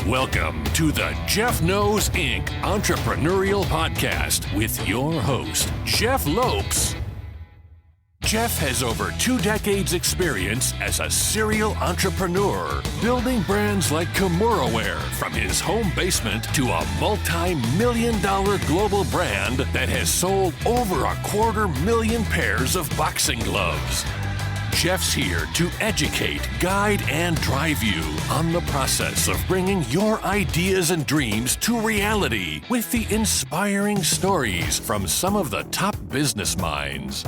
Welcome to the Jeff Knows Inc. Entrepreneurial Podcast with your host, Jeff Lopes. Jeff has over 2 decades experience as a serial entrepreneur, building brands like Kimura from his home basement to a multi-million-dollar global brand that has sold over 250,000 pairs of boxing gloves. Jeff's here to educate, guide, and drive you on the process of bringing your ideas and dreams to reality with the inspiring stories from some of the top business minds.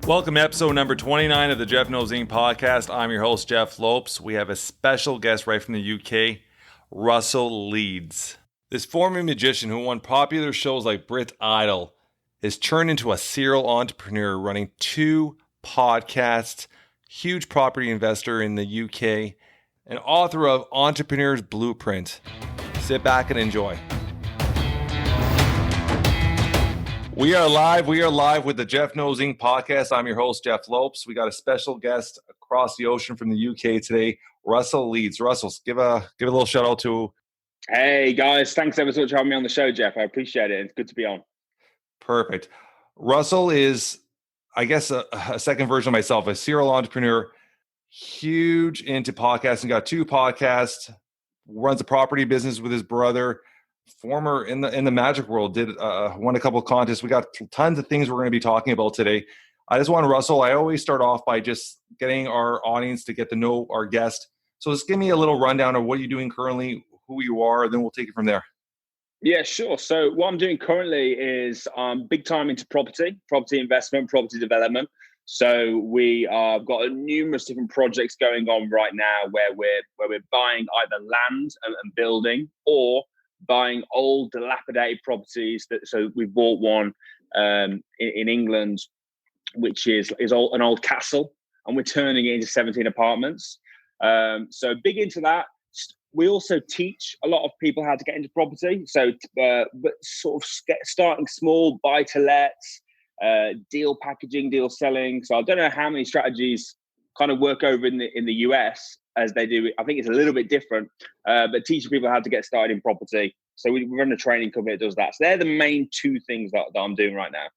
Welcome to episode number 29 of the Jeff Knows Inc. podcast. I'm your host, Jeff Lopes. We have a special guest right from the UK, Russell Leeds. This former magician who won popular shows like Brit Idol is turned into a serial entrepreneur running 2 podcasts, huge property investor in the UK, and author of Entrepreneur's Blueprint. Sit back and enjoy. We are live with the Jeff Knows Inc. podcast. I'm your host, Jeff Lopes. We got a special guest across the ocean from the UK today, Russell Leeds. Russell, give a little shout out to. Hey guys, thanks ever so much for having me on the show, Jeff. I appreciate it. It's good to be on. Perfect. Russell is, I guess, a second version of myself, a serial entrepreneur, huge into podcasting, got 2 podcasts, runs a property business with his brother, former in the magic world, won a couple of contests. We got tons of things we're going to be talking about today. I just want Russell, I always start off by just getting our audience to get to know our guest. So just give me a little rundown of what you're doing currently, who you are, then we'll take it from there. Yeah, sure. So what I'm doing currently is big time into property investment, property development. So we have got numerous different projects going on right now where we're buying either land and building, or buying old dilapidated properties. So we bought one in England, which is an old castle, and we're turning it into 17 apartments. So big into that. We also teach a lot of people how to get into property. So, but sort of starting small, buy to lets, deal packaging, deal selling. So I don't know how many strategies kind of work over in the US as they do. I think it's a little bit different, but teaching people how to get started in property. So we run a training company that does that. So they're the main 2 things that I'm doing right now.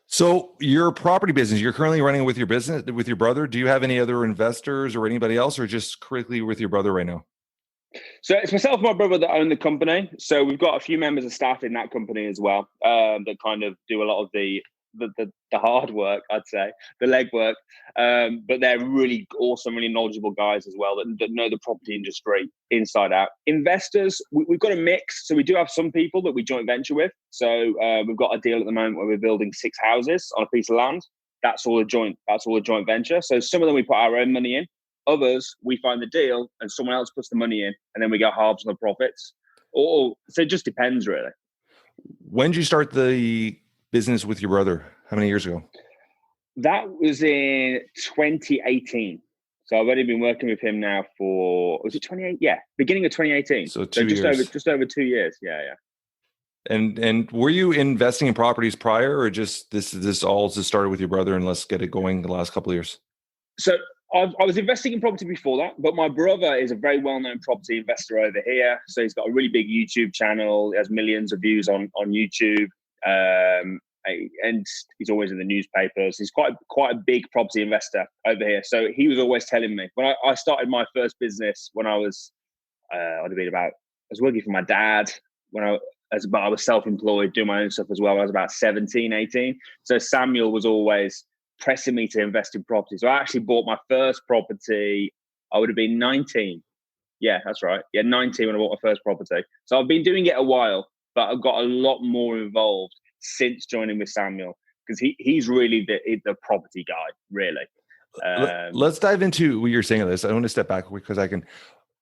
So your property business, you're currently running with your business, with your brother. Do you have any other investors or anybody else, or just strictly with your brother right now? So it's myself and my brother that own the company. So we've got a few members of staff in that company as well, that kind of do a lot of the hard work, I'd say, the legwork. But they're really awesome, really knowledgeable guys as well that know the property industry inside out. Investors, we've got a mix. So we do have some people that we joint venture with. So we've got a deal at the moment where we're building 6 houses on a piece of land. That's all a joint venture. So some of them we put our own money in. Others, we find the deal and someone else puts the money in, and then we get halves on the profits. So it just depends, really. When did you start the business with your brother? How many years ago? That was in 2018. So I've only been working with him now for, was it 28? Yeah, beginning of 2018. So 2 years. Just over 2 years. Yeah. And were you investing in properties prior, or just this all just started with your brother and let's get it going the last couple of years? So I was investing in property before that, but my brother is a very well-known property investor over here. So he's got a really big YouTube channel. He has millions of views on YouTube. And he's always in the newspapers. He's quite a big property investor over here. So he was always telling me, when I started my first business when I was, I was working for my dad when I was self-employed, doing my own stuff as well. When I was about 17, 18. So Samuel was always pressing me to invest in property. So I actually bought my first property. I would have been 19. Yeah, that's right. Yeah, 19 when I bought my first property. So I've been doing it a while, but I've got a lot more involved since joining with Samuel, because he's really the property guy, really. Let's dive into what you're saying on this. I want to step back because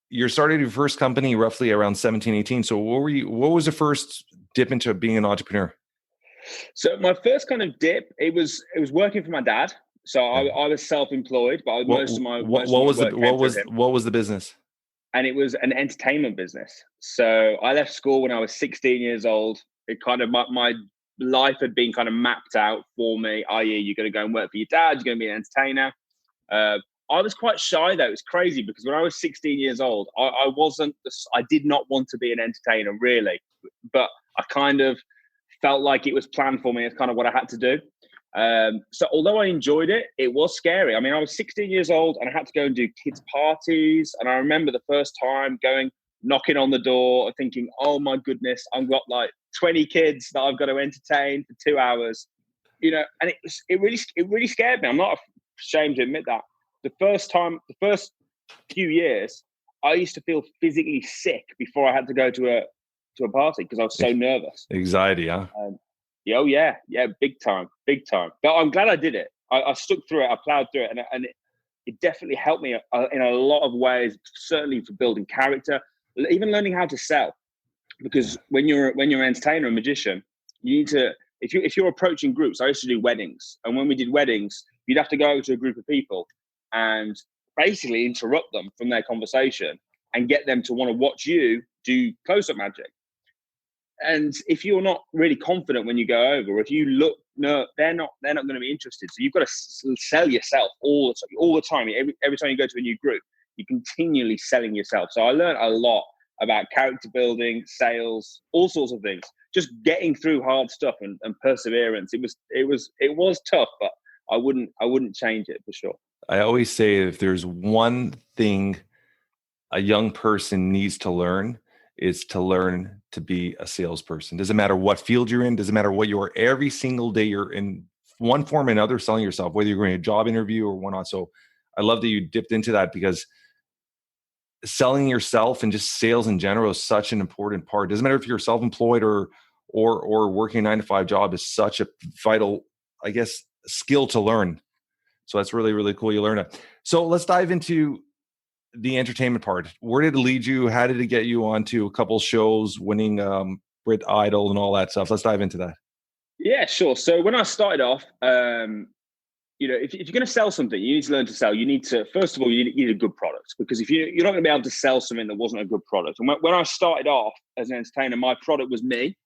you started your first company roughly around 17, 18. So what was the first dip into being an entrepreneur? So my first kind of dip, it was working for my dad. So I was self-employed, but what was the business? And it was an entertainment business. So I left school when I was 16 years old. It kind of my life had been kind of mapped out for me. I.e., you're going to go and work for your dad. You're going to be an entertainer. I was quite shy though. It's crazy because when I was 16 years old, I did not want to be an entertainer really, but I kind of felt like it was planned for me. It's kind of what I had to do. So although I enjoyed it, it was scary. I mean, I was 16 years old and I had to go and do kids' parties. And I remember the first time knocking on the door, thinking, oh my goodness, I've got like 20 kids that I've got to entertain for 2 hours, and it really scared me. I'm not ashamed to admit that. The first few years, I used to feel physically sick before I had to go to a party because I was so nervous. Anxiety, huh? Yeah, big time. But I'm glad I did it. I stuck through it. I plowed through it, and it definitely helped me in a lot of ways. Certainly for building character, even learning how to sell. Because when you're an entertainer, a magician, you need to. If you're approaching groups, I used to do weddings, and when we did weddings, you'd have to go over to a group of people and basically interrupt them from their conversation and get them to want to watch you do close-up magic. And if you're not really confident when you go over, or if you look, no, they're not going to be interested. So you've got to sell yourself all the time. Every time you go to a new group, you're continually selling yourself. So I learned a lot about character building, sales, all sorts of things. Just getting through hard stuff and perseverance. It was tough, but I wouldn't change it for sure. I always say if there's one thing a young person needs to learn, is to learn to be a salesperson. Doesn't matter what field you're in, doesn't matter what you are. Every single day you're in one form or another selling yourself, whether you're going to a job interview or whatnot. So I love that you dipped into that, because selling yourself and just sales in general is such an important part. Doesn't matter if you're self-employed or working a 9-to-5 job, is such a vital, I guess, skill to learn. So that's really, really cool. You learn it. So let's dive into the entertainment part. Where did it lead you? How did it get you onto a couple shows, winning Brit Idol and all that stuff? Let's dive into that. Yeah, sure. So when I started off, if you're going to sell something, you need to learn to sell. You need to, first of all, you need a good product, because if you're not going to be able to sell something that wasn't a good product. And when I started off as an entertainer, my product was me,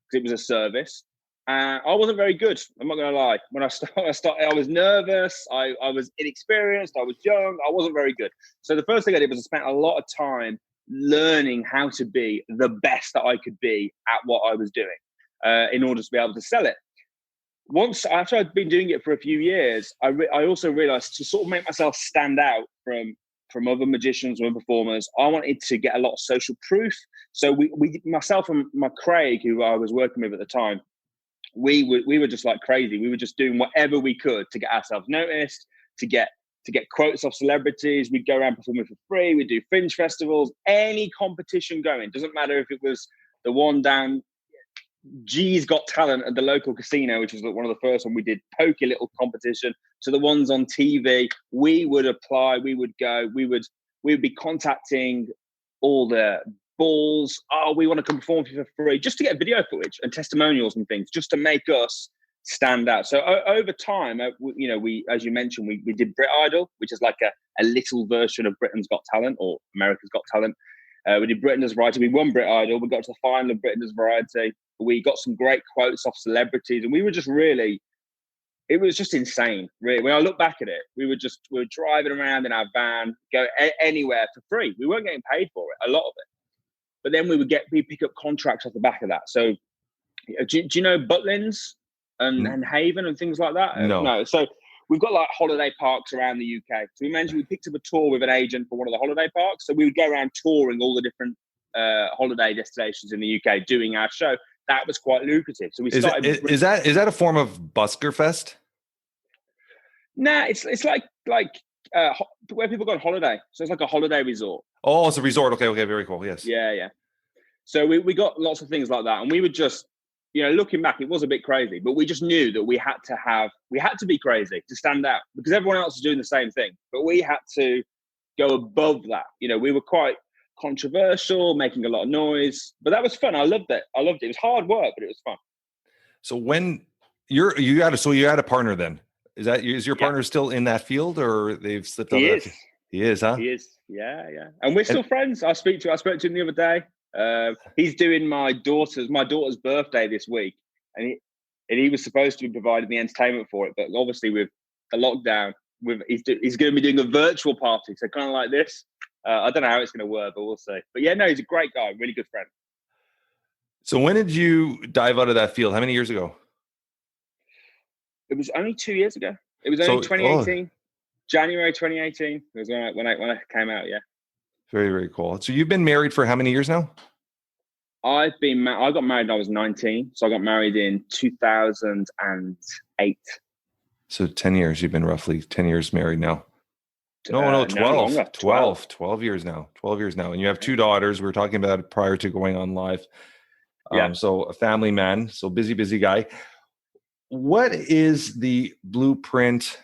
because it was a service. I wasn't very good. I'm not going to lie. When I started, I was nervous. I was inexperienced. I was young. I wasn't very good. So the first thing I did was I spent a lot of time learning how to be the best that I could be at what I was doing in order to be able to sell it. After I'd been doing it for a few years, I also realized to sort of make myself stand out from other magicians or performers, I wanted to get a lot of social proof. So myself and my Craig, who I was working with at the time, we were just like crazy. We were just doing whatever we could to get ourselves noticed, to get quotes off celebrities. We'd go around performing for free. We'd do fringe festivals, any competition going. Doesn't matter if it was the one down G's Got Talent at the local casino, which was one of the first one. We did pokey little competition, to the ones on TV. We would apply. We would go. We would be contacting all the balls. Oh, we want to come perform for free, just to get video footage and testimonials and things, just to make us stand out. So over time, we, as you mentioned, we did Brit Idol, which is like a little version of Britain's Got Talent or America's Got Talent. We did Britain's Variety. We won Brit Idol. We got to the final of Britain's Variety. We got some great quotes off celebrities, and we were just it was just insane, really. When I look back at it, we were driving around in our van, go anywhere for free. We weren't getting paid for it, a lot of it. But then we pick up contracts off the back of that. So do you know Butlins and Haven and things like that? No. So we've got like holiday parks around the UK. So we picked up a tour with an agent for one of the holiday parks. So we would go around touring all the different holiday destinations in the UK doing our show. That was quite lucrative. So we started. Is that a form of busker fest? Nah, it's like where people go on holiday. So it's like a holiday resort. Oh, it's a resort. Okay, very cool. Yes. Yeah. So we got lots of things like that, and we would just, looking back, it was a bit crazy, but we just knew that we had to be crazy to stand out, because everyone else was doing the same thing, but we had to go above that. We were quite controversial, making a lot of noise, but that was fun. I loved it. It was hard work, but it was fun. So when you had a partner then, is your partner still in that field, or they've slipped out? He is, huh? He is. Yeah. And we're still friends. I spoke to him the other day. He's doing my daughter's birthday this week, and he was supposed to be providing the entertainment for it, but obviously with the lockdown, he's going to be doing a virtual party, so kind of like this. I don't know how it's going to work, but we'll see. But yeah, no, he's a great guy, really good friend. So when did you dive out of that field? How many years ago? It was only 2 years ago. It was only 2018, January 2018. It was when I came out. Yeah. Very, very cool. So you've been married for how many years now? I got married when I was 19. So I got married in 2008. So 10 years. You've been roughly 10 years married now. No, 12. No, longer. 12 years now. 12 years now. And you have 2 daughters. We were talking about it prior to going on live. Yeah. So a family man. So busy guy. What is the blueprint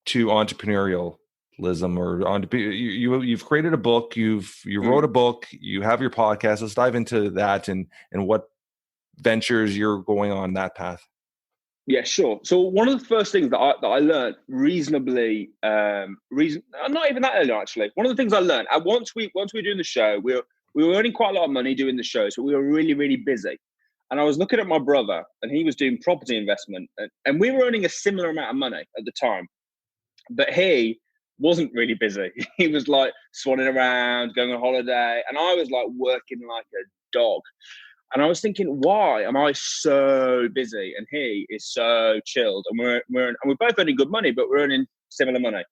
to entrepreneurialism, or you've created a book, you wrote a book, you have your podcast. Let's dive into that and what ventures you're going on that path. Yeah, sure. So one of the first things that I learned reasonably, not even that early actually. One of the things I learned, once we were doing the show, we were earning quite a lot of money doing the show, so we were really, really busy. And I was looking at my brother, and he was doing property investment, and we were earning a similar amount of money at the time. But he wasn't really busy. He was like swanning around, going on holiday, and I was like working like a dog. And I was thinking, why am I so busy and he is so chilled? And we're both earning good money, but we're earning similar money.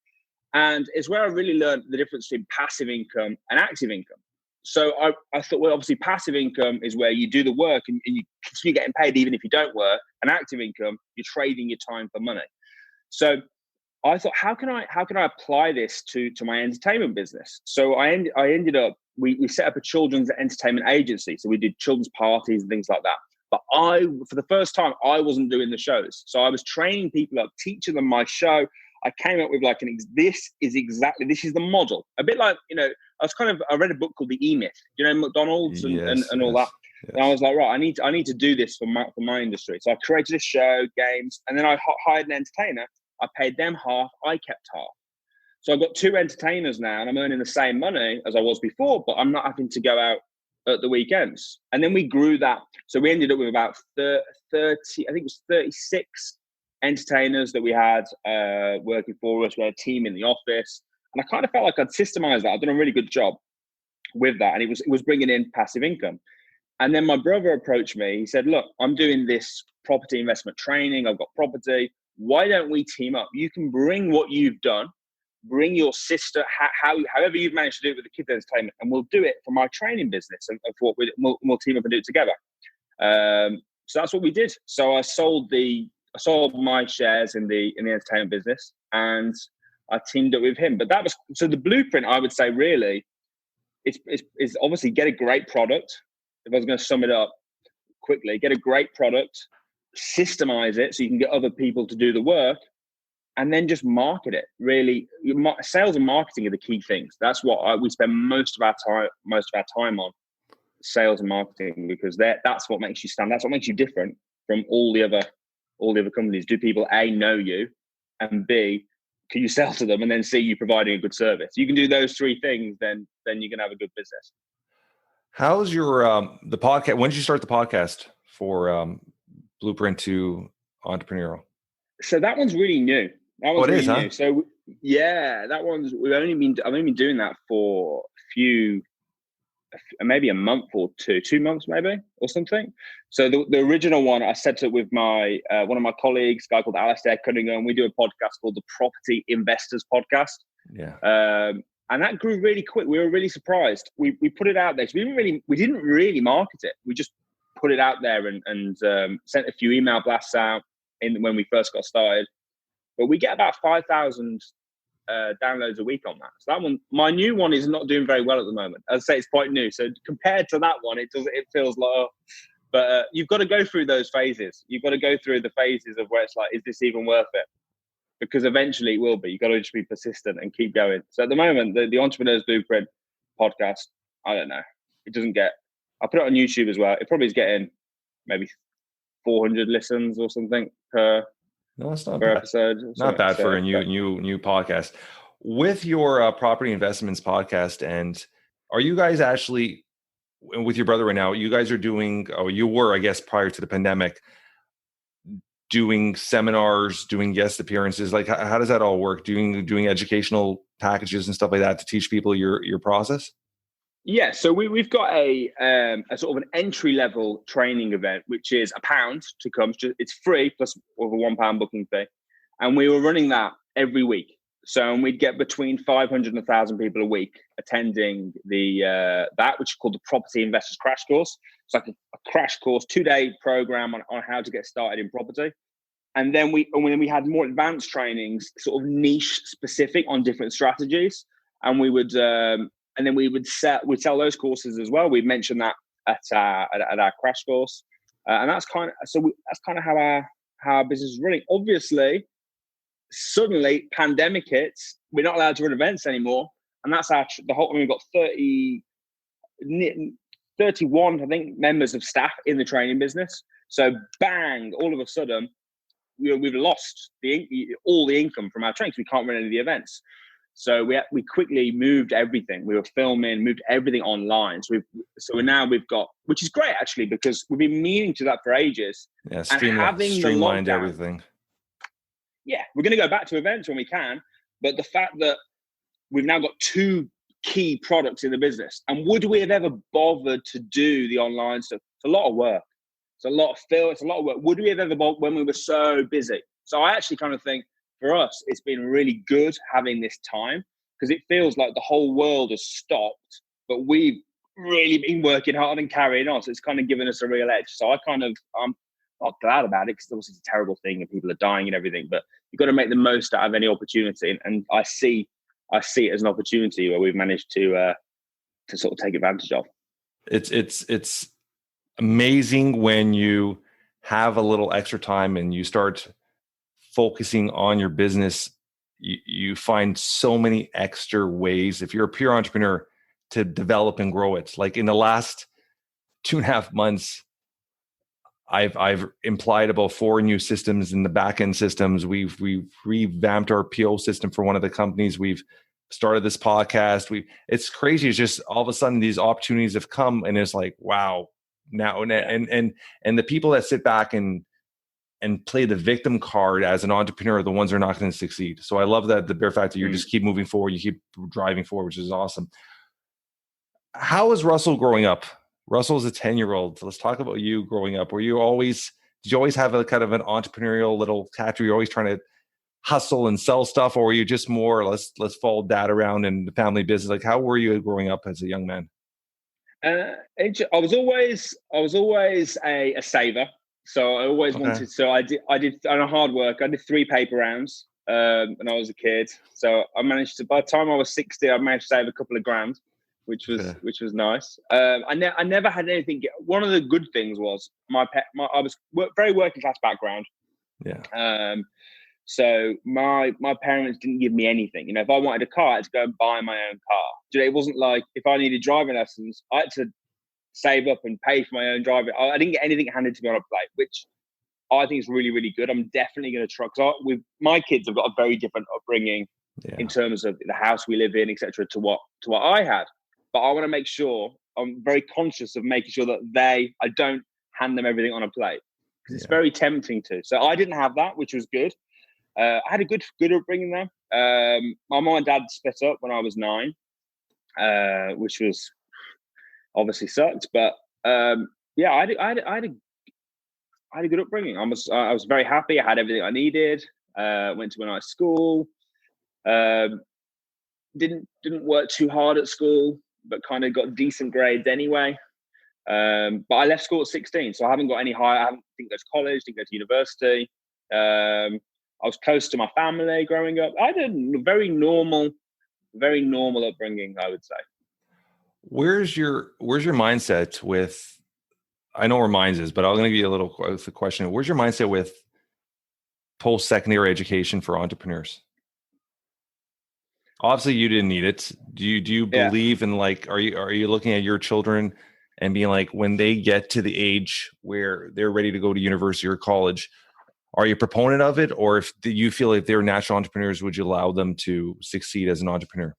And it's where I really learned the difference between passive income and active income. So I thought, well, obviously passive income is where you do the work and you continue getting paid even if you don't work. And active income, you're trading your time for money. So I thought, how can I apply this to my entertainment business? So I ended up, we set up a children's entertainment agency. So we did children's parties and things like that. But for the first time, I wasn't doing the shows. So I was training people up, teaching them my show. I came up with this is the model. A bit like, I read a book called The E-Myth, McDonald's and all that. Yes. And I was like, right, I need to do this for my industry. So I created a show, games, and then I hired an entertainer. I paid them half, I kept half. So I've got 2 entertainers now and I'm earning the same money as I was before, but I'm not having to go out at the weekends. And then we grew that. So we ended up with about 30, I think it was 36 entertainers that we had working for us. We had a team in the office. And I kind of felt like I'd systemized that. I'd done a really good job with that. And it was bringing in passive income. And then my brother approached me. He said, look, I'm doing this property investment training. I've got property. Why don't we team up? You can bring what you've done, bring your sister, however you've managed to do it with the kids' entertainment, and we'll do it for my training business, and for what we'll team up and do it together. So that's what we did. So I sold my shares in the entertainment business, and I teamed up with him. But that was so the blueprint. I would say really, is obviously get a great product. If I was going to sum it up quickly, get a great product. Systemize it so you can get other people to do the work, and then just market it. Really, sales and marketing are the key things. That's what we spend most of our time on, sales and marketing, because that's what makes you stand. That's what makes you different from all the other companies. Do people A, know you, and B, can you sell to them, and then C, you providing a good service? You can do those 3 things, then you can have a good business. How's your the podcast? When did you start the podcast for Blueprint to Entrepreneurial? So that one's really new. That one's really new. Huh? So yeah, I've only been doing that for maybe a month or 2 months maybe or something. So the original one I set up with my one of my colleagues, a guy called Alistair Cunningham. We do a podcast called the Property Investors Podcast. Yeah. And that grew really quick. We were really surprised. We put it out there. So we didn't really market it. We just put it out there and sent a few email blasts out when we first got started. But we get about 5,000 downloads a week on that. So that one, my new one, is not doing very well at the moment. I'd say it's quite new. So compared to that one, it feels like, but you've got to go through those phases. You've got to go through the phases of where it's like, is this even worth it? Because eventually it will be. You've got to just be persistent and keep going. So at the moment, the Entrepreneur's Blueprint podcast, I don't know. It doesn't get, I put it on YouTube as well. It probably is getting maybe 400 listens or something per episode. Not bad for a new podcast. With your property investments podcast, and are you guys actually with your brother right now? You guys are doing, you were, I guess, prior to the pandemic, doing seminars, doing guest appearances? Like, how does that all work? Doing educational packages and stuff like that to teach people your process? Yeah, so we've got a sort of an entry level training event, which is £1 to come. It's free plus with a £1 booking fee, and we were running that every week. So we'd get between 500 and 1,000 people a week attending that, which is called the Property Investors Crash Course. It's like a crash course, 2-day program on how to get started in property. And then we had more advanced trainings, sort of niche specific on different strategies, and we would. And then we'd sell those courses as well. We'd mention that at our crash course, and that's kind of how our business is running. Obviously, suddenly pandemic hits. We're not allowed to run events anymore, and that's the whole. I mean, we've got 31, I think, members of staff in the training business. So bang! All of a sudden, we've lost all the income from our trainings. We can't run any of the events. So we quickly moved everything. We were filming, moved everything online. So we've got, which is great actually, because we've been meaning to that for ages. Yeah, streamlined everything. Yeah, we're going to go back to events when we can, but the fact that we've now got 2 key products in the business, and would we have ever bothered to do the online stuff? It's a lot of work. It's a lot of it's a lot of work. Would we have ever bothered when we were so busy? So I actually kind of think, for us, it's been really good having this time, because it feels like the whole world has stopped, but we've really been working hard and carrying on. So it's kind of given us a real edge. So I'm not glad about it, because obviously it's a terrible thing and people are dying and everything, but you've got to make the most out of any opportunity. And I see it as an opportunity where we've managed to sort of take advantage of. It's amazing when you have a little extra time and you start focusing on your business. You find so many extra ways, if you're a pure entrepreneur, to develop and grow it. Like in the last 2.5 months, I've implied about 4 new systems in the back-end systems. We've revamped our PO system for one of the companies. We've started this podcast. It's crazy. It's just all of a sudden these opportunities have come, and it's like, wow. Now and the people that sit back and play the victim card as an entrepreneur are the ones that are not going to succeed. So I love that, the bare fact that you just keep moving forward, you keep driving forward, which is awesome. How was Russell growing up? Russell's a 10-year-old. Let's talk about you growing up. Did you always have a kind of an entrepreneurial little tattoo? You're always trying to hustle and sell stuff, or were you just more, let's follow dad around in the family business? Like, how were you growing up as a young man? I was always a saver. So I always wanted. So I did on hard work. I did 3 paper rounds when I was a kid. So I managed to. By the time I was 60, I managed to save a couple of grand, which was nice. I never had anything. One of the good things was I was very working class background. Yeah. So my parents didn't give me anything. You know, if I wanted a car, I had to go and buy my own car. It wasn't like if I needed driving lessons, I had to save up and pay for my own driving. I didn't get anything handed to me on a plate, which I think is really, really good. I'm definitely going to try, because my kids have got a very different upbringing in terms of the house we live in, etc., to what I had. But I want to make sure, I'm very conscious of making sure that I don't hand them everything on a plate, because it's very tempting to. So I didn't have that, which was good. I had a good upbringing there. My mom and dad split up when I was 9, which was obviously sucked. But I had a good upbringing. I was very happy. I had everything I needed. Went to a nice school. Didn't work too hard at school, but kind of got decent grades anyway. But I left school at 16, so I haven't got any higher. I didn't go to college, didn't go to university. I was close to my family growing up. I had a very normal upbringing, I would say. Where's your mindset with? I know where mine is, but I'm going to give you a little question. Where's your mindset with post-secondary education for entrepreneurs? Obviously, you didn't need it. Do you believe in, like, are you looking at your children and being like, when they get to the age where they're ready to go to university or college, are you a proponent of it, or do you feel like they're natural entrepreneurs, would you allow them to succeed as an entrepreneur?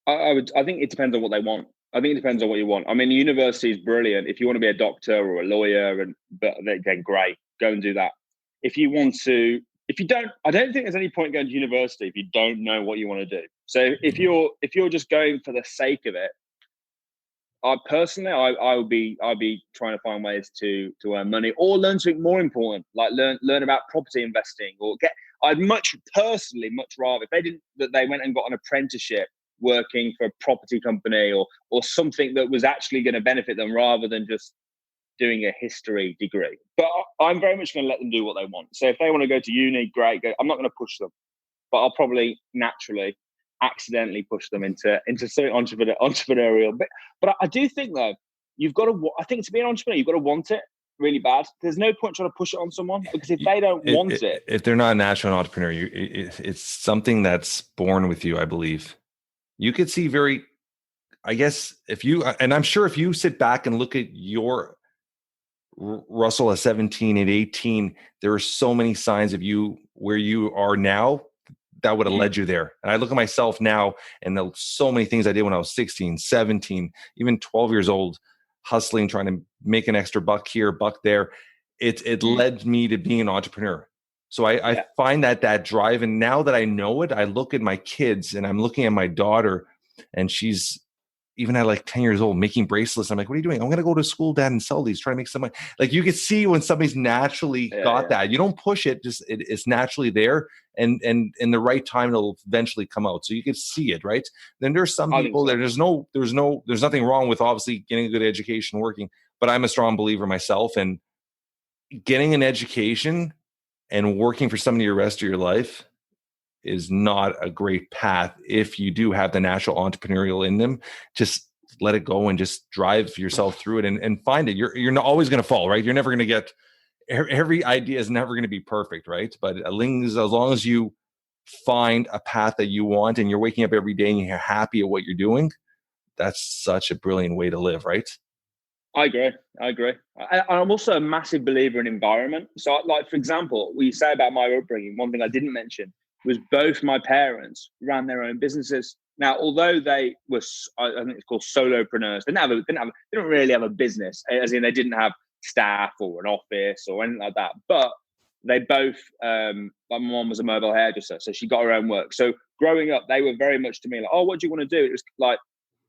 I think it depends on what they want. I think it depends on what you want. I mean, university is brilliant. If you want to be a doctor or a lawyer, then great, go and do that. if you don't, I don't think there's any point going to university if you don't know what you want to do. So if you're just going for the sake of it, I'll be trying to find ways to earn money or learn something more important, like learn about property investing I'd much rather if they went and got an apprenticeship working for a property company or something that was actually going to benefit them rather than just doing a history degree. But I'm very much going to let them do what they want. So if they want to go to uni, great. I'm not going to push them, but I'll probably naturally accidentally push them into something entrepreneurial. But I do think though, I think to be an entrepreneur, you've got to want it really bad. There's no point trying to push it on someone, because if they don't want it, if they're not a natural entrepreneur, it's something that's born with you, I believe. You could see I guess and I'm sure if you sit back and look at your Russell at 17 and 18, there are so many signs of you where you are now that would have led you there. And I look at myself now, and there's so many things I did when I was 16, 17, even 12 years old, hustling, trying to make an extra buck here, buck there. It led me to being an entrepreneur. So I find that drive. And now that I know it, I look at my kids, and I'm looking at my daughter, and she's even at like 10 years old making bracelets. I'm like, what are you doing? I'm going to go to school, Dad, and sell these, try to make some money. Like, you can see when somebody's naturally got that. You don't push it, just it's naturally there. And in the right time, it'll eventually come out. So you can see it, right? Then there's some people that there's nothing wrong with obviously getting a good education, working, but I'm a strong believer myself, and getting an education and working for somebody the rest of your life is not a great path. If you do have the natural entrepreneurial in them, just let it go and just drive yourself through it and find it. You're not always going to fall, right? You're never going to get, every idea is never going to be perfect, right? But as long as you find a path that you want and you're waking up every day and you're happy at what you're doing, that's such a brilliant way to live, right? I agree. I'm also a massive believer in environment. So, like, for example, what you say about my upbringing, one thing I didn't mention was both my parents ran their own businesses. Now, although they were, I think it's called solopreneurs, they didn't really have a business, as in they didn't have staff or an office or anything like that. But they both, my mom was a mobile hairdresser, so she got her own work. So growing up, they were very much to me like, oh, what do you want to do? It was like,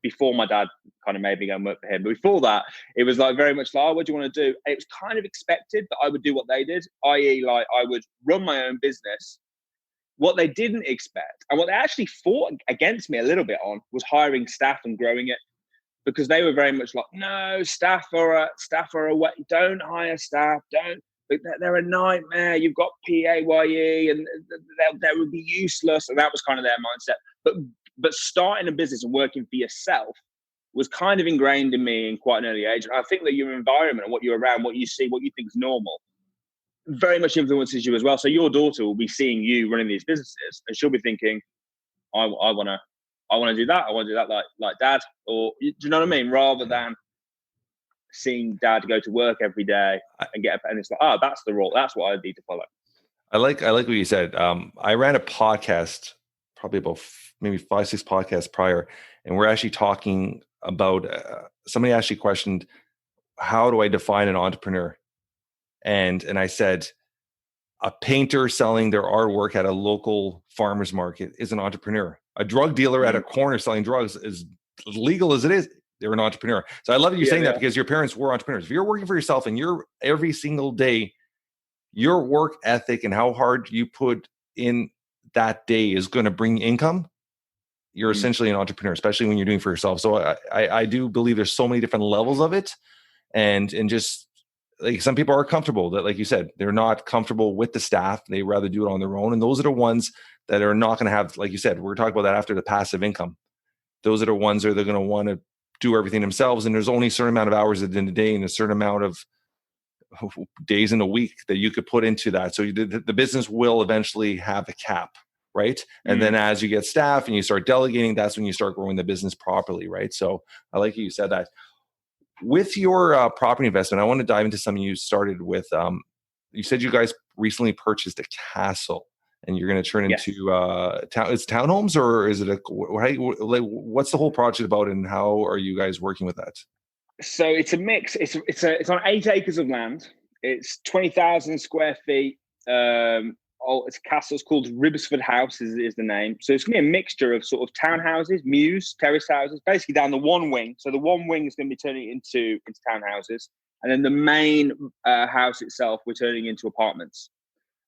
before my dad kind of made me go and work for him. But before that, it was like very much like, oh, what do you want to do? It was kind of expected that I would do what they did, i.e. like I would run my own business. What they didn't expect, and what they actually fought against me a little bit on, was hiring staff and growing it, because they were very much like, no, staff are a way. Don't hire staff. They're a nightmare. You've got PAYE, and they would be useless. And that was kind of their mindset. But starting a business and working for yourself was kind of ingrained in me in quite an early age. And I think that your environment and what you're around, what you see, what you think is normal, very much influences you as well. So your daughter will be seeing you running these businesses, and she'll be thinking, I want to do that. I want to do that like Dad. Or, do you know what I mean? Rather than seeing Dad go to work every day and it's like, oh, that's the role. That's what I need to follow. I like what you said. I ran a podcast probably about maybe 5-6 podcasts prior, and we're actually talking about somebody actually questioned, how do I define an entrepreneur? And I said, a painter selling their artwork at a local farmer's market is an entrepreneur. A drug dealer at a corner selling drugs is legal as it is. They're an entrepreneur. So I love you saying that, because your parents were entrepreneurs. If you're working for yourself and you're every single day, your work ethic and how hard you put in that day is going to bring income, you're essentially an entrepreneur, especially when you're doing for yourself. So I do believe there's so many different levels of it. And just like, some people are comfortable that, like you said, they're not comfortable with the staff. They rather do it on their own. And those are the ones that are not going to have, like you said, we're talking about that after, the passive income. Those are the ones that they're going to want to do everything themselves. And there's only a certain amount of hours in the day and a certain amount of days in a week that you could put into that. So the business will eventually have a cap, right? And then as you get staff and you start delegating, that's when you start growing the business properly, right? So I like you said that. With your property investment, I want to dive into something you started with. You said you guys recently purchased a castle, and you're going to turn into it's townhomes, or is it what's the whole project about, and how are you guys working with that? So it's a mix. It's on 8 acres of land. It's 20,000 square feet. It's a castle. It's called Ribsford House is the name. So it's going to be a mixture of sort of townhouses, mews, terrace houses, basically down the one wing. So the one wing is going to be turning into townhouses. And then the main house itself, we're turning into apartments.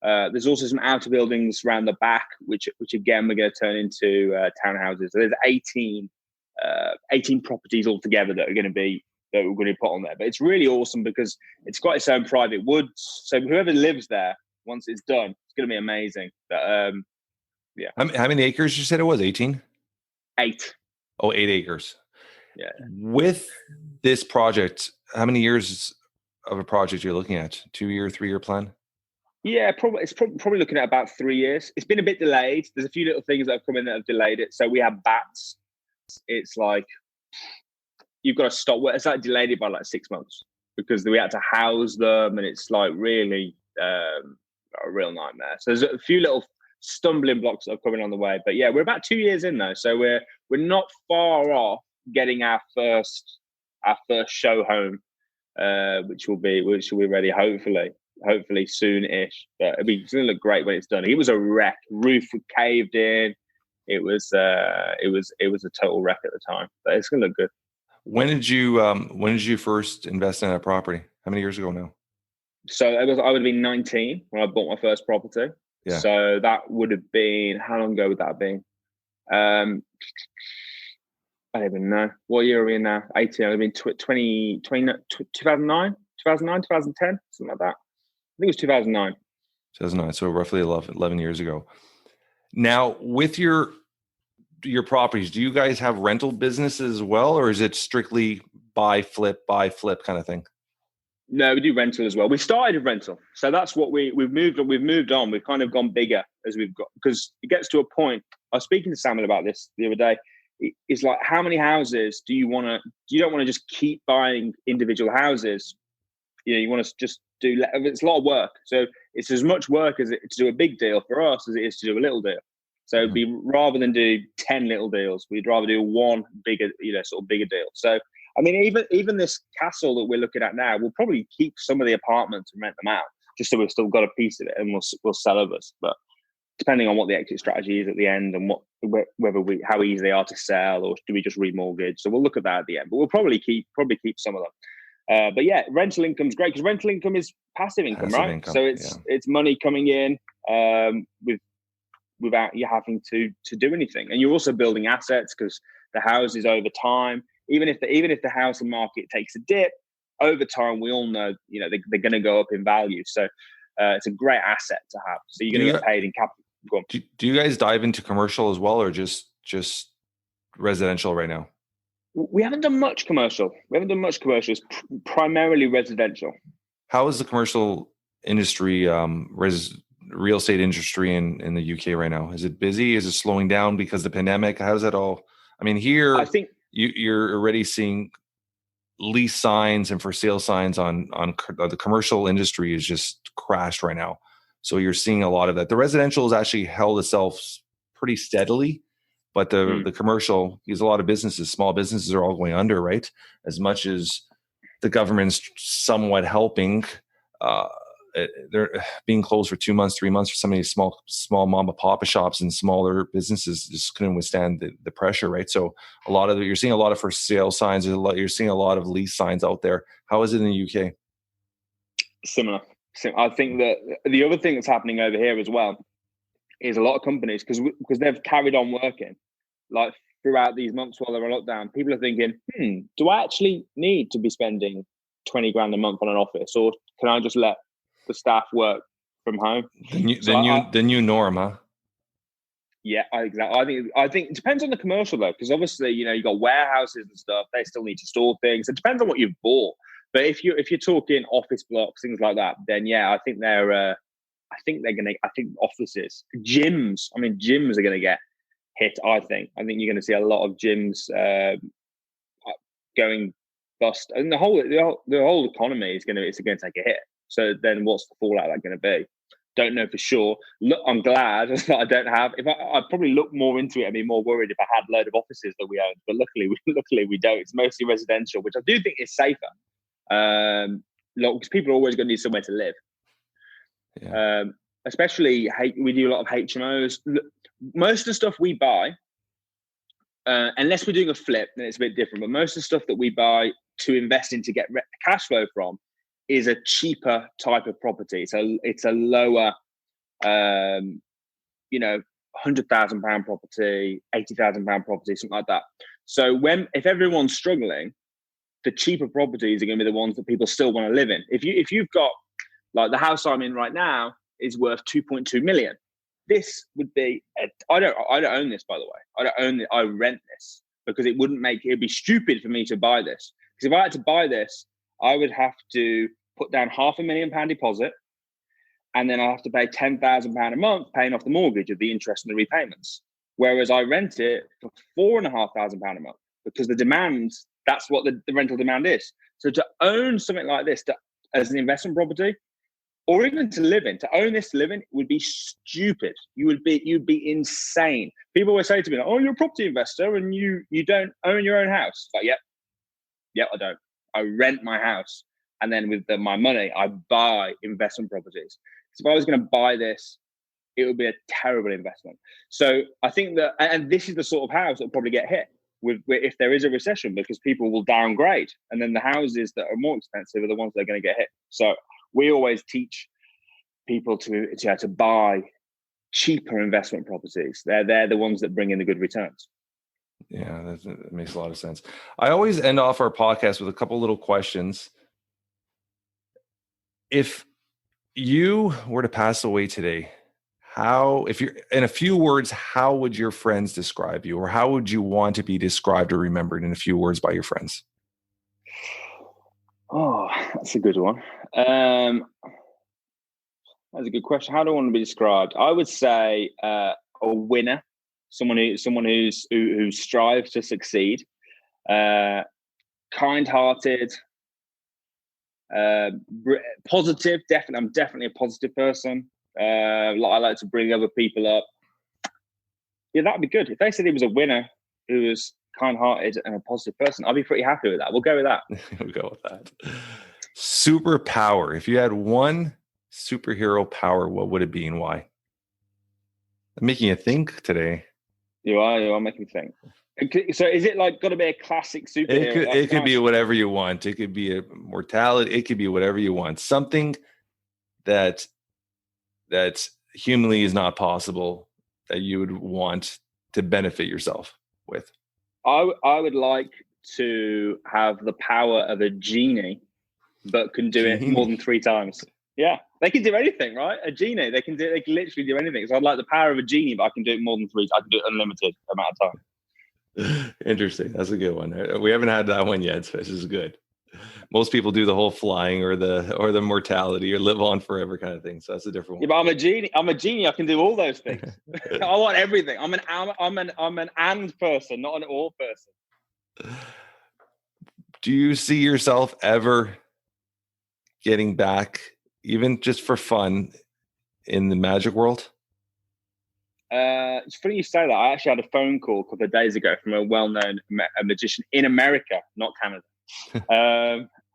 There's also some outer buildings around the back, which again, we're going to turn into townhouses. So there's 18 properties altogether that we're going to put on there. But it's really awesome because it's got its own private woods. So whoever lives there, once it's done, it's going to be amazing. But, yeah. How many acres you said it was? 18? 8. Oh, 8 acres. Yeah. With this project, how many years of a project you're looking at? 2-year, 3-year plan? Yeah, probably looking at about 3 years. It's been a bit delayed. There's a few little things that have come in that have delayed it. So we have bats. It's like you've got to stop. It's like delayed it by like 6 months because we had to house them, and it's like really a real nightmare. So there's a few little stumbling blocks that are coming on the way. But yeah, we're about 2 years in though, so we're not far off getting our first show home, which will be ready hopefully soon-ish. But it's going to look great when it's done. It was a wreck. Roof caved in. It was a total wreck at the time, but it's going to look good. When did you first invest in that property? How many years ago now? So I would have been 19 when I bought my first property. Yeah. So that would have been, how long ago would that have been? I don't even know. What year are we in now? 18. I would have been 2009, 2010, something like that. I think it was 2009. 2009. So roughly 11 years ago. Now, with your properties, do you guys have rental businesses as well, or is it strictly buy, flip kind of thing? No, we do rental as well. We started with rental, so that's what we've moved on. We've kind of gone bigger as we've got, because it gets to a point. I was speaking to Samuel about this the other day. It's like, how many houses do you want to? You don't want to just keep buying individual houses. You want to just do. It's a lot of work, so it's as much work to do a big deal for us as it is to do a little deal. So it'd be, rather than do 10 little deals, we'd rather do one bigger, sort of bigger deal. So I mean, even this castle that we're looking at now, we'll probably keep some of the apartments and rent them out, just so we've still got a piece of it, and we'll sell others. But depending on what the exit strategy is at the end, and how easy they are to sell, or do we just remortgage? So we'll look at that at the end. But we'll probably keep some of them. But yeah, rental income's great, because rental income is passive income, right? So it's money coming in without you having to do anything, and you're also building assets, because the houses over time. Even if the housing market takes a dip, over time, we all know, they're going to go up in value. So it's a great asset to have. So you're going to get paid in capital. Do you guys dive into commercial as well, or just residential right now? We haven't done much commercial. It's primarily residential. How is the commercial industry, real estate industry in the UK right now? Is it busy? Is it slowing down because of the pandemic? How's that all? I mean, here, I think you're already seeing lease signs and for sale signs on the commercial industry is just crashed right now. So you're seeing a lot of that. The residential has actually held itself pretty steadily, but the commercial, because a lot of businesses, small businesses, are all going under, right? As much as the government's somewhat helping, they're being closed for 2 months, 3 months for some of these small mom and pop shops and smaller businesses just couldn't withstand the pressure, right? So you're seeing a lot of for sale signs. You're seeing a lot of lease signs out there. How is it in the UK? Similar. I think that the other thing that's happening over here as well is a lot of companies, because they've carried on working like throughout these months while they're on lockdown. People are thinking, do I actually need to be spending 20 grand a month on an office, or can I just let the staff work from home? The new norm, huh? Yeah, exactly. I think it depends on the commercial though, because obviously, you got warehouses and stuff. They still need to store things. It depends on what you've bought. But if you're talking office blocks, things like that, then yeah, I think offices, gyms. I mean, gyms are going to get hit. I think you're going to see a lot of gyms going bust, and the whole economy is going to take a hit. So then, what's the fallout like going to be? Don't know for sure. Look, I'm glad that I don't have. I'd probably look more into it and be more worried if I had a load of offices that we owned. But luckily we don't. It's mostly residential, which I do think is safer. Because people are always going to need somewhere to live. Yeah. especially we do a lot of HMOs. Most of the stuff we buy, unless we're doing a flip, then it's a bit different. But most of the stuff that we buy to invest in to get cash flow from is a cheaper type of property. So it's a lower, £100,000 property, £80,000 property, something like that. So if everyone's struggling, the cheaper properties are going to be the ones that people still want to live in. If you've got, like, the house I'm in right now is worth 2.2 million. This would be, I don't own this, by the way. I don't own it. I rent this because it'd be stupid for me to buy this. Because if I had to buy this, I would have to put down £500,000 deposit, and then I have to pay £10,000 a month paying off the mortgage of the interest and the repayments. Whereas I rent it for £4,500 a month because the demand, that's what the rental demand is. So to own something like this as an investment property, or even to live in, to own this to live in, would be stupid. You'd be insane. People always say to me, like, "Oh, you're a property investor and you don't own your own house." Like, yep, I don't. I rent my house, and then with my money, I buy investment properties. So if I was going to buy this, it would be a terrible investment. So I think that, and this is the sort of house that will probably get hit if there is a recession, because people will downgrade, and then the houses that are more expensive are the ones that are going to get hit. So we always teach people to buy cheaper investment properties. They're the ones that bring in the good returns. Yeah, that makes a lot of sense. I always end off our podcast with a couple little questions. If you were to pass away today, if you're in a few words, how would your friends describe you, or how would you want to be described or remembered in a few words by your friends? Oh, that's a good one. That's a good question. How do I want to be described? I would say a winner, someone who strives to succeed, kind-hearted, positive. I'm definitely a positive person. I like to bring other people up. Yeah, that'd be good. If they said he was a winner who was kind-hearted and a positive person, I'll be pretty happy with that. We'll go with that. We'll go with that. Superpower. If you had one superhero power, what would it be and why? I'm making you think today. You are making me think. So is it like got to be a classic superhero? It could be whatever you want. It could be a mortality. It could be whatever you want. Something that humanly is not possible that you would want to benefit yourself with. I would like to have the power of a genie, but can do it more than 3 times. Yeah, they can do anything, right? A genie, they can literally do anything. So I'd like the power of a genie, but I can do it more than 3. I can do it unlimited amount of time. Interesting. That's a good one. We haven't had that one yet, so this is good. Most people do the whole flying or the mortality or live on forever kind of thing. So that's a different one. Yeah, but I'm a genie. I can do all those things. I want everything. I'm an and person, not an or person. Do you see yourself ever getting back, even just for fun, in the magic world? It's funny you say that. I actually had a phone call a couple of days ago from a well-known magician in America, not Canada.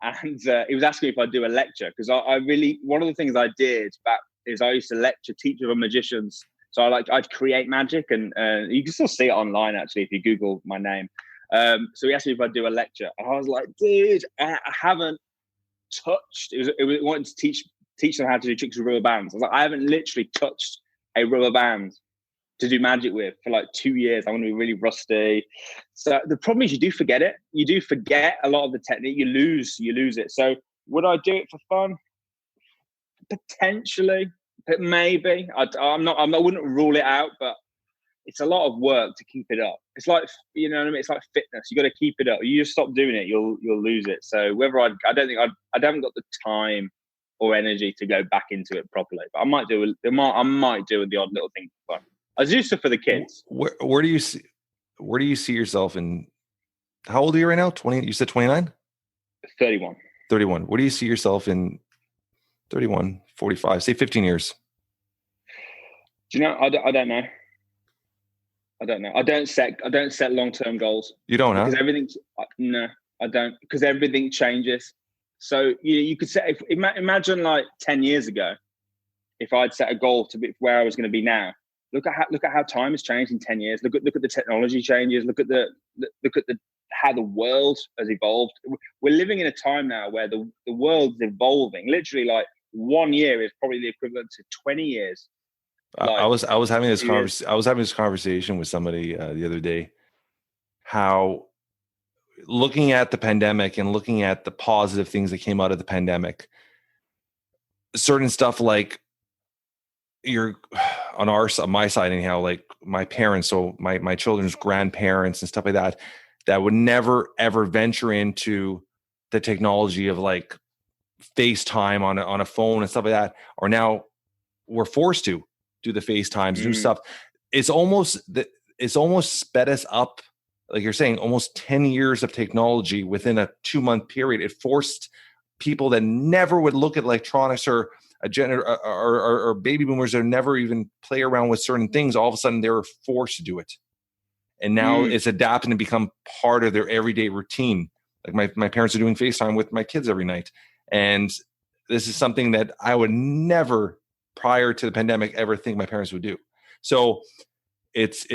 And he was asking me if I'd do a lecture, because I really, one of the things I did back is I used to teach other magicians. So I'd create magic, and you can still see it online actually if you Google my name. So he asked me if I'd do a lecture, and I was like, dude, I haven't touched. It was wanting to teach them how to do tricks with rubber bands. I was like, I haven't literally touched a rubber band to do magic with for like 2 years. I'm going to be really rusty. So the problem is you do forget it. You do forget a lot of the technique. You lose it. So would I do it for fun? Potentially, but maybe. I wouldn't rule it out, but it's a lot of work to keep it up. It's like, you know what I mean? It's like fitness. You got to keep it up. You just stop doing it, you'll lose it. So whether I haven't got the time or energy to go back into it properly, but I might do the odd little thing for fun. I was used to for the kids. Where do you see yourself in? How old are you right now? 20? You said 29? 31. 31. Where do you see yourself in 31, 45, say 15 years? Do you know? I don't know. I don't know. I don't set long-term goals. You don't, because no, I don't, because everything changes. So you could say, imagine like 10 years ago, if I'd set a goal to be where I was going to be now, look at how time has changed in 10 years. Look at the technology changes. Look at how the world has evolved. We're living in a time now where the world's evolving. Literally, like 1 year is probably the equivalent to 20 years. I was having this conversation with somebody the other day. How looking at the pandemic and looking at the positive things that came out of the pandemic, certain stuff like on my side anyhow, like my parents, so my children's grandparents and stuff like that would never ever venture into the technology of like FaceTime on a phone and stuff like that, or now we're forced to do the FaceTimes, do stuff. It's almost sped us up, like you're saying, almost 10 years of technology within a 2-month period. It forced people that never would look at electronics or or baby boomers that never even play around with certain things. All of a sudden they were forced to do it. And now it's adapted and become part of their everyday routine. Like my parents are doing FaceTime with my kids every night. And this is something that I would never, prior to the pandemic, ever think my parents would do. So it's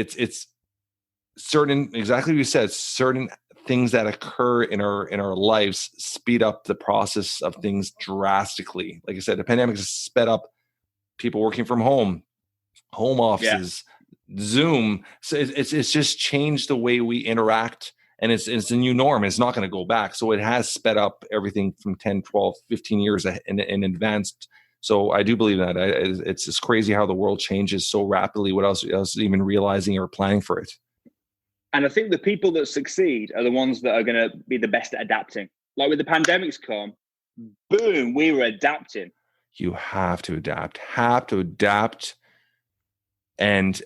certain, exactly what you said, certain things that occur in our lives speed up the process of things drastically. Like I said, the pandemic has sped up people working from home offices, Zoom. So it's just changed the way we interact, and it's a new norm. It's not going to go back. So it has sped up everything from 10, 12, 15 years in advance. So I do believe that it's just crazy how the world changes so rapidly without us even realizing or planning for it. And I think the people that succeed are the ones that are going to be the best at adapting. Like with the pandemics come, boom, we were adapting. You have to adapt and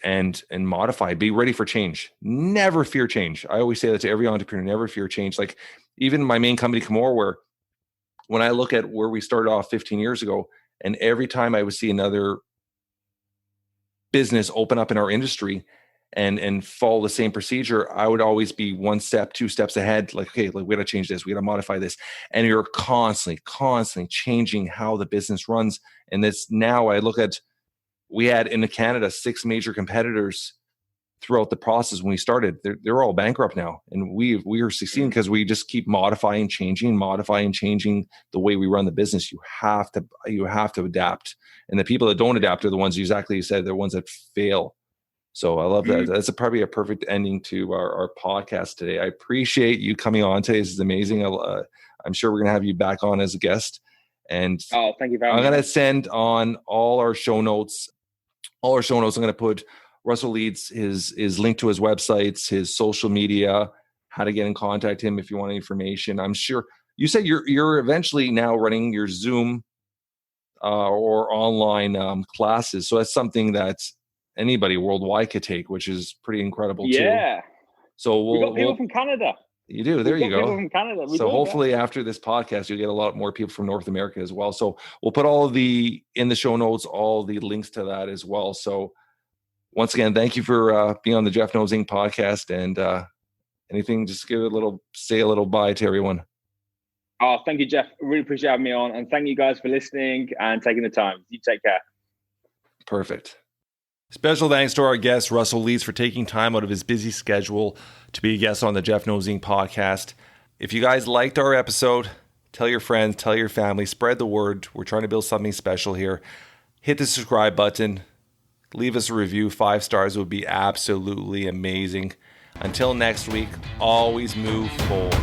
modify, be ready for change. Never fear change. I always say that to every entrepreneur, never fear change. Like even my main company, Comore, where when I look at where we started off 15 years ago, and every time I would see another business open up in our industry and follow the same procedure, I would always be 1 step, 2 steps ahead. Like, okay, we got to change this. We got to modify this. And you're constantly changing how the business runs. And this now I look at, we had in Canada 6 major competitors throughout the process when we started. They're all bankrupt now. And we are succeeding because we just keep modifying, changing the way we run the business. You have to adapt. And the people that don't adapt are the ones, exactly you said, they're the ones that fail. So I love that. That's probably a perfect ending to our podcast today. I appreciate you coming on today. This is amazing. I'm sure we're going to have you back on as a guest. And thank you very much. I'm going to send on all our show notes. I'm going to put Russell Leeds, his link to his websites, his social media, how to get in contact him if you want any information. I'm sure you said you're eventually now running your Zoom or online classes. So that's something that anybody worldwide could take, which is pretty incredible too. Yeah. So we've got people from Canada. You do. There you go. People from Canada. So hopefully after this podcast, you'll get a lot more people from North America as well. So we'll put in the show notes, all the links to that as well. So once again, thank you for being on the Jeff Knows Inc. podcast, and anything, just say a little bye to everyone. Oh, thank you, Jeff. Really appreciate having me on, and thank you guys for listening and taking the time. You take care. Perfect. Special thanks to our guest, Russell Leeds, for taking time out of his busy schedule to be a guest on the Jeff Knows Inc. podcast. If you guys liked our episode, tell your friends, tell your family, spread the word. We're trying to build something special here. Hit the subscribe button. Leave us a review. 5 stars would be absolutely amazing. Until next week, always move forward.